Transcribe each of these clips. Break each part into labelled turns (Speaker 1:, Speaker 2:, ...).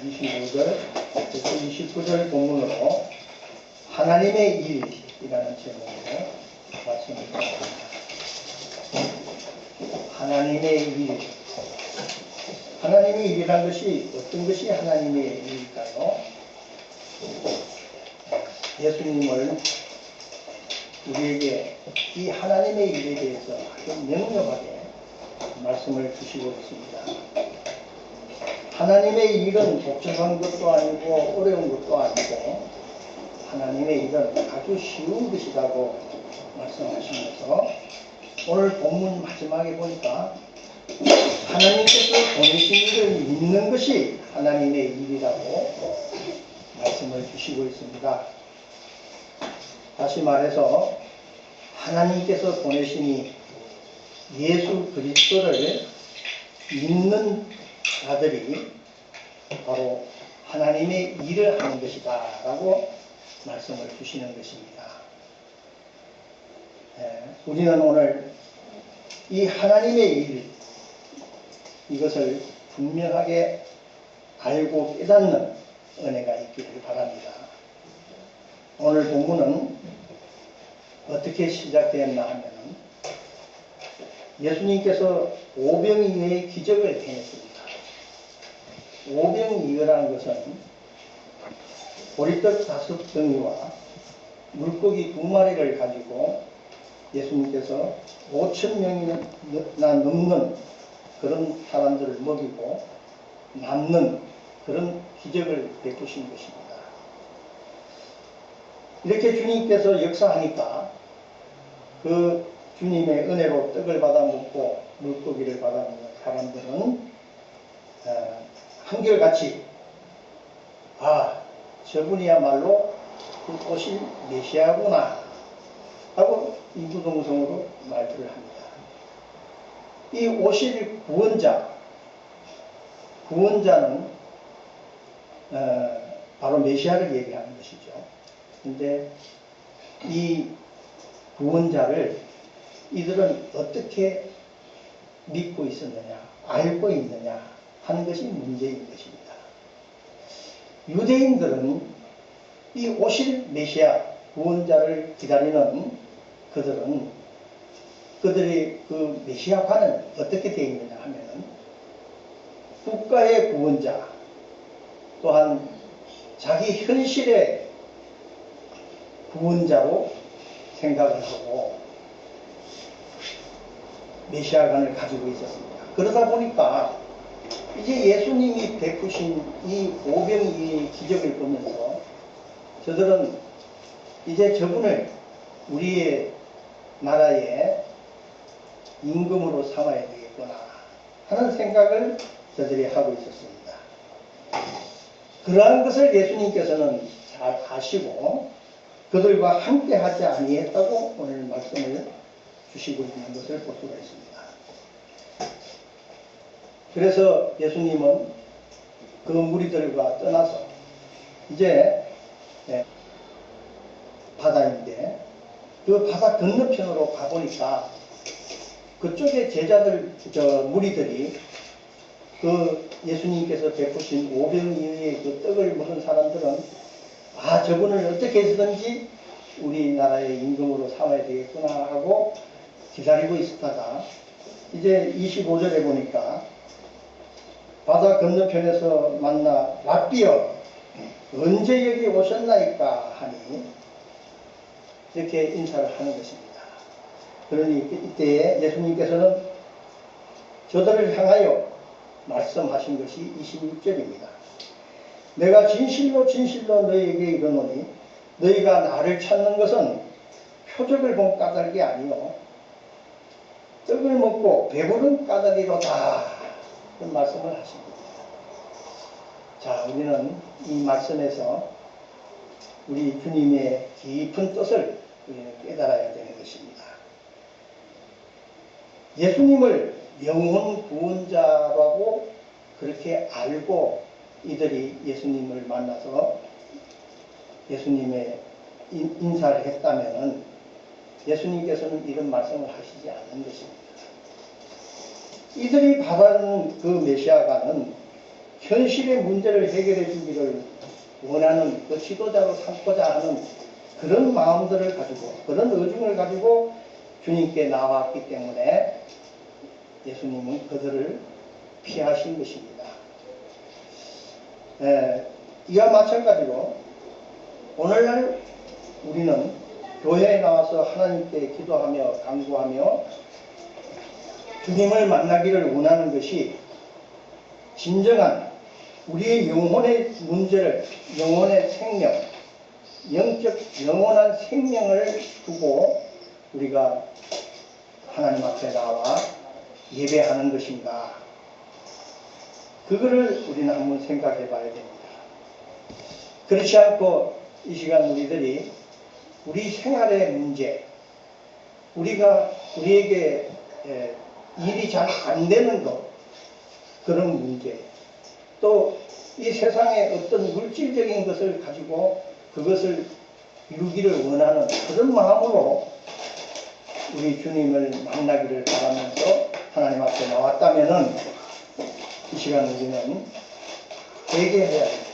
Speaker 1: 25절, 29절 본문으로 하나님의 일이라는 제목으로 말씀을 드립니다. 하나님의 일. 하나님의 일이란 것이 어떤 것이 하나님의 일일까요? 예수님을 우리에게 이 하나님의 일에 대해서 아주 명료하게 말씀을 주시고 있습니다. 하나님의 일은 복잡한 것도 아니고 어려운 것도 아니고 하나님의 일은 아주 쉬운 것이라고 말씀하시면서 오늘 본문 마지막에 보니까 하나님께서 보내신 일을 믿는 것이 하나님의 일이라고 말씀을 주시고 있습니다. 다시 말해서 하나님께서 보내신 예수 그리스도를 믿는 자들이 바로 하나님의 일을 하는 것이다 라고 말씀을 주시는 것입니다. 우리는 오늘 이 하나님의 일, 이것을 분명하게 알고 깨닫는 은혜가 있기를 바랍니다. 오늘 본문은 어떻게 시작되었나 하면 예수님께서 오병이어의 기적을 행했습니다. 오병이어라는 것은 보리떡 5덩이와 물고기 2마리를 가지고 예수님께서 5,000명이나 넘는 그런 사람들을 먹이고 남는 그런 기적을 베푸신 것입니다. 이렇게 주님께서 역사하니까 그 주님의 은혜로 떡을 받아 먹고 물고기를 받아 먹는 사람들은 한결같이 저분이야말로 그 오실 메시아구나 하고 이구동성으로 말들을 합니다. 이 오실 구원자는 바로 메시아를 얘기하는 것이죠. 근데 이 구원자를 이들은 어떻게 믿고 있었느냐, 알고 있느냐 하는 것이 문제인 것입니다. 유대인들은 이 오실 메시아 구원자를 기다리는 그들의 그 메시아관은 어떻게 되어 있느냐 하면 국가의 구원자 또한 자기 현실의 구원자로 생각을 하고 메시아관을 가지고 있었습니다. 그러다 보니까 이제 예수님이 베푸신 이 오병이어의 기적을 보면서 저들은 이제 저분을 우리의 나라의 임금으로 삼아야 되겠구나 하는 생각을 저들이 하고 있었습니다. 그러한 것을 예수님께서는 잘 아시고 그들과 함께 하지 아니했다고 오늘 말씀을 주시고 있는 것을 볼 수가 있습니다. 그래서 예수님은 그 무리들과 떠나서 이제 바다인데 그 바다 건너편으로 가보니까 그쪽에 무리들이 그 예수님께서 베푸신 오병이어의 그 떡을 먹은 사람들은 저분을 어떻게 해서든지 우리나라의 임금으로 삼아야 되겠구나 하고 기다리고 있었다가 이제 25절에 보니까 바다 건너편에서 만나 랍비여 언제 여기 오셨나이까 하니 이렇게 인사를 하는 것입니다. 그러니 이때에 예수님께서는 저들을 향하여 말씀하신 것이 26절입니다. 내가 진실로 진실로 너희에게 이르노니 너희가 나를 찾는 것은 표적을 본 까닭이 아니요 떡을 먹고 배부른 까닭이로다. 그런 말씀을 하십니다. 자, 우리는 이 말씀에서 우리 주님의 깊은 뜻을 우리는 깨달아야 되는 것입니다. 예수님을 영혼 구원자라고 그렇게 알고 이들이 예수님을 만나서 예수님의 인사를 했다면 예수님께서는 이런 말씀을 하시지 않는 것입니다. 이들이 바라는 그 메시아가는 현실의 문제를 해결해 주기를 원하는 그 지도자로 삼고자 하는 그런 마음들을 가지고, 그런 의중을 가지고 주님께 나왔기 때문에 예수님은 그들을 피하신 것입니다. 이와 마찬가지로 오늘날 우리는 교회에 나와서 하나님께 기도하며 간구하며 주님을 만나기를 원하는 것이 진정한 우리의 영혼의 문제를, 영혼의 생명, 영적 영원한 생명을 두고 우리가 하나님 앞에 나와 예배하는 것인가, 그거를 우리는 한번 생각해 봐야 됩니다. 그렇지 않고 이 시간 우리들이 우리 생활의 문제, 우리에게 일이 잘 안 되는 것, 그런 문제, 또 이 세상의 어떤 물질적인 것을 가지고 그것을 이루기를 원하는 그런 마음으로 우리 주님을 만나기를 바라면서 하나님 앞에 나왔다면은 이 시간 우리는 회개해야 됩니다.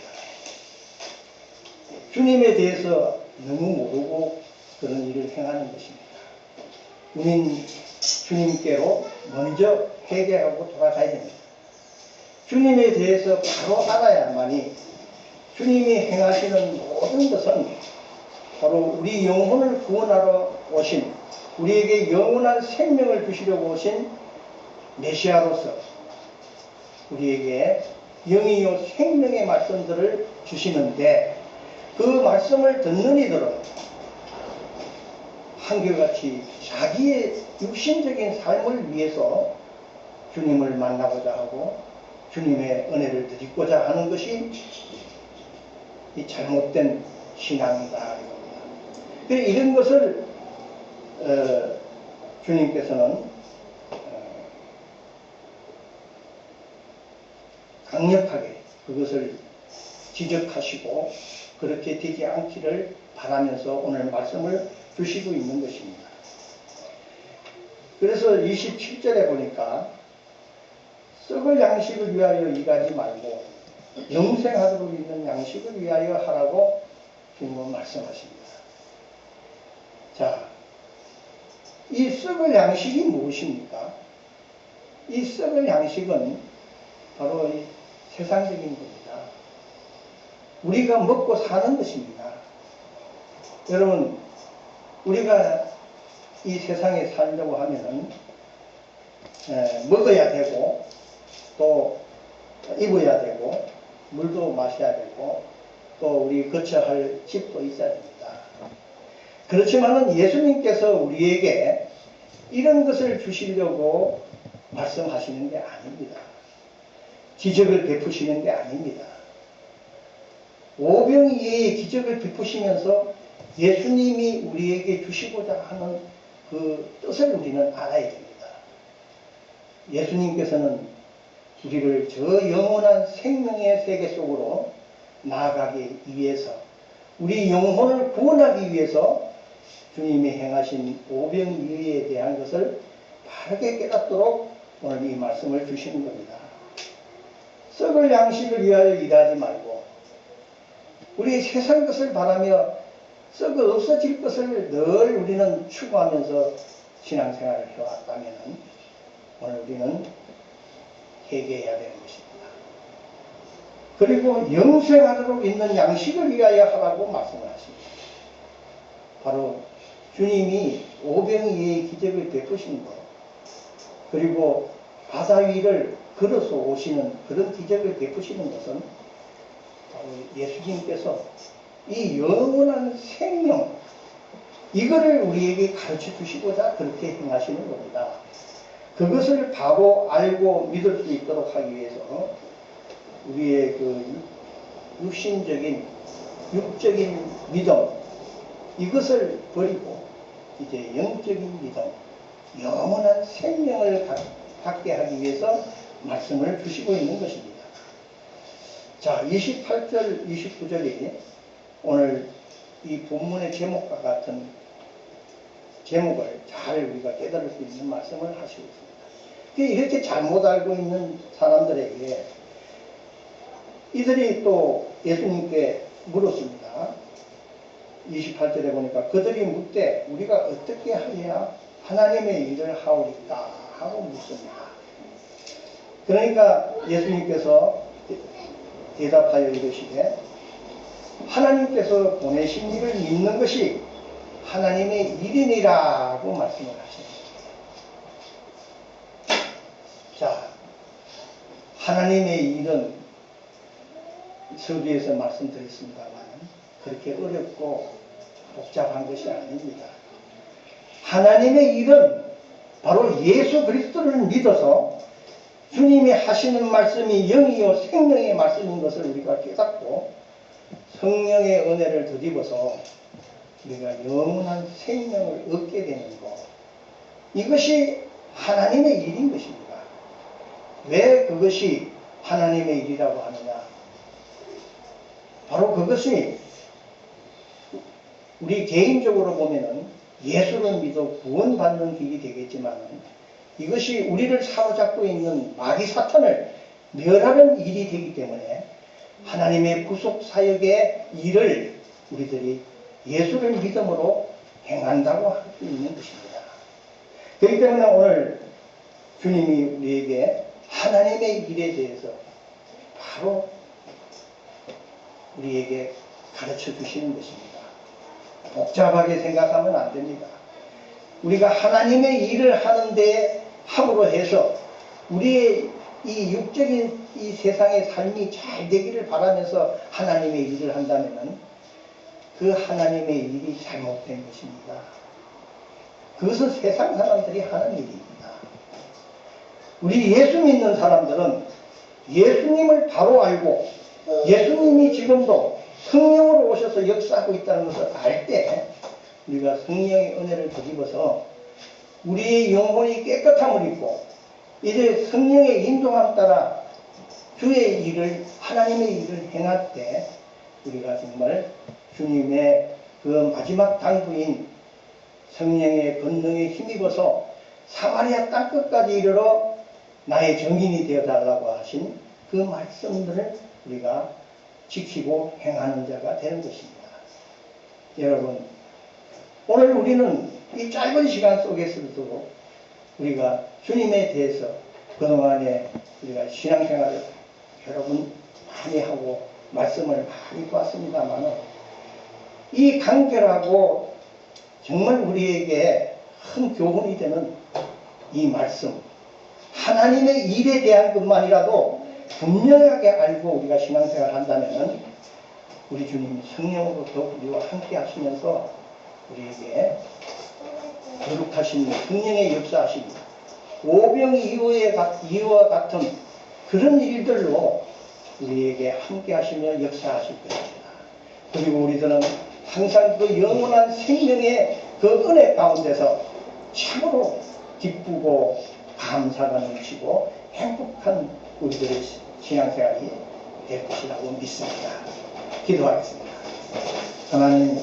Speaker 1: 주님에 대해서 너무 모르고 그런 일을 행하는 것입니다. 우린 주님께로 먼저 회개하고 돌아가야 됩니다. 주님에 대해서 바로 알아야만이 주님이 행하시는 모든 것은 바로 우리 영혼을 구원하러 오신, 우리에게 영원한 생명을 주시려고 오신 메시아로서 우리에게 영이요 생명의 말씀들을 주시는데, 그 말씀을 듣는 이들은 한결같이 자기의 육신적인 삶을 위해서 주님을 만나고자 하고 주님의 은혜를 드리고자 하는 것이 이 잘못된 신앙이다. 이런 것을 주님께서는 강력하게 그것을 지적하시고 그렇게 되지 않기를 바라면서 오늘 말씀을 주시고 있는 것입니다. 그래서 27절에 보니까 썩을 양식을 위하여 일하지 말고 영생하도록 있는 양식을 위하여 하라고 주님은 말씀하십니다. 자, 이 썩을 양식이 무엇입니까? 이 썩을 양식은 바로 이 세상적인 겁니다. 우리가 먹고 사는 것입니다. 여러분, 우리가 이 세상에 살려고 하면은 먹어야 되고 또 입어야 되고 물도 마셔야 되고 또 우리 거처 할 집도 있어야 됩니다. 그렇지만은 예수님께서 우리에게 이런 것을 주시려고 말씀하시는 게 아닙니다. 기적을 베푸시는 게 아닙니다. 오병이어의 기적을 베푸시면서 예수님이 우리에게 주시고자 하는 그 뜻을 우리는 알아야 됩니다. 예수님께서는 우리를 저 영원한 생명의 세계 속으로 나아가기 위해서, 우리 영혼을 구원하기 위해서 주님이 행하신 오병이어에 대한 것을 바르게 깨닫도록 오늘 이 말씀을 주시는 겁니다. 썩을 양식을 위하여 일하지 말고 우리 세상 것을 바라며 썩어 없어질 것을 늘 우리는 추구하면서 신앙생활을 해왔다면 오늘 우리는 회개해야 되는 것입니다. 그리고 영생하도록 있는 양식을 위하여 하라고 말씀을 하십니다. 바로 주님이 오병이어의 기적을 베푸신 것, 그리고 바다 위를 걸어서 오시는 그런 기적을 베푸시는 것은 바로 예수님께서 이 영원한 생명, 이거를 우리에게 가르쳐 주시고자 그렇게 행하시는 겁니다. 그것을 바로 알고 믿을 수 있도록 하기 위해서 우리의 그 육신적인, 육적인 믿음, 이것을 버리고 이제 영적인 믿음, 영원한 생명을 갖게 하기 위해서 말씀을 주시고 있는 것입니다. 자, 28절, 29절이 오늘 이 본문의 제목과 같은 제목을 잘 우리가 깨달을 수 있는 말씀을 하시고 있습니다. 이렇게 잘못 알고 있는 사람들에게 이들이 또 예수님께 물었습니다. 28절에 보니까 그들이 묻되 우리가 어떻게 하여야 하나님의 일을 하오리까 하고 묻습니다. 그러니까 예수님께서 대답하여 이르시되 하나님께서 보내신 일을 믿는 것이 하나님의 일이니라고 말씀을 하십니다. 자, 하나님의 일은 서두에서 말씀드렸습니다만 그렇게 어렵고 복잡한 것이 아닙니다. 하나님의 일은 바로 예수 그리스도를 믿어서 주님이 하시는 말씀이 영이요 생명의 말씀인 것을 우리가 깨닫고 성령의 은혜를 덧입어서 우리가 영원한 생명을 얻게 되는 것, 이것이 하나님의 일인 것입니다. 왜 그것이 하나님의 일이라고 하느냐? 바로 그것이 우리 개인적으로 보면은 예수를 믿어 구원받는 길이 되겠지만 이것이 우리를 사로잡고 있는 마귀 사탄을 멸하는 일이 되기 때문에 하나님의 구속 사역의 일을 우리들이 예수를 믿음으로 행한다고 할 수 있는 것입니다. 그렇기 때문에 오늘 주님이 우리에게 하나님의 일에 대해서 바로 우리에게 가르쳐 주시는 것입니다. 복잡하게 생각하면 안 됩니다. 우리가 하나님의 일을 하는데 함으로 해서 우리의 이 육적인 이 세상의 삶이 잘 되기를 바라면서 하나님의 일을 한다면 그 하나님의 일이 잘못된 것입니다. 그것은 세상 사람들이 하는 일입니다. 우리 예수 믿는 사람들은 예수님을 바로 알고 예수님이 지금도 성령으로 오셔서 역사하고 있다는 것을 알 때 우리가 성령의 은혜를 덧입어서 우리의 영혼이 깨끗함을 입고 이제 성령의 인도함 따라 주의 일을 하나님의 일을 행할 때 우리가 정말 주님의 그 마지막 당부인 성령의 권능에 힘입어서 사마리아 땅끝까지 이르러 나의 정인이 되어달라고 하신 그 말씀들을 우리가 지키고 행하는 자가 되는 것입니다. 여러분, 오늘 우리는 이 짧은 시간 속에서도 우리가 주님에 대해서 그동안에 우리가 신앙생활을 여러분 많이 하고 말씀을 많이 봤습니다만 이 간결하고 정말 우리에게 큰 교훈이 되는 이 말씀, 하나님의 일에 대한 것만이라도 분명하게 알고 우리가 신앙생활을 한다면 우리 주님 성령으로 더욱 우리와 함께 하시면서 우리에게 거룩하신 성령의 역사하심, 오병이어와 같은 그런 일들로 우리에게 함께 하시며 역사하실 것입니다. 그리고 우리들은 항상 그 영원한 생명의 그 은혜 가운데서 참으로 기쁘고 감사가 넘치고 행복한 우리들의 신앙생활이 될 것이라고 믿습니다. 기도하겠습니다. 하나님,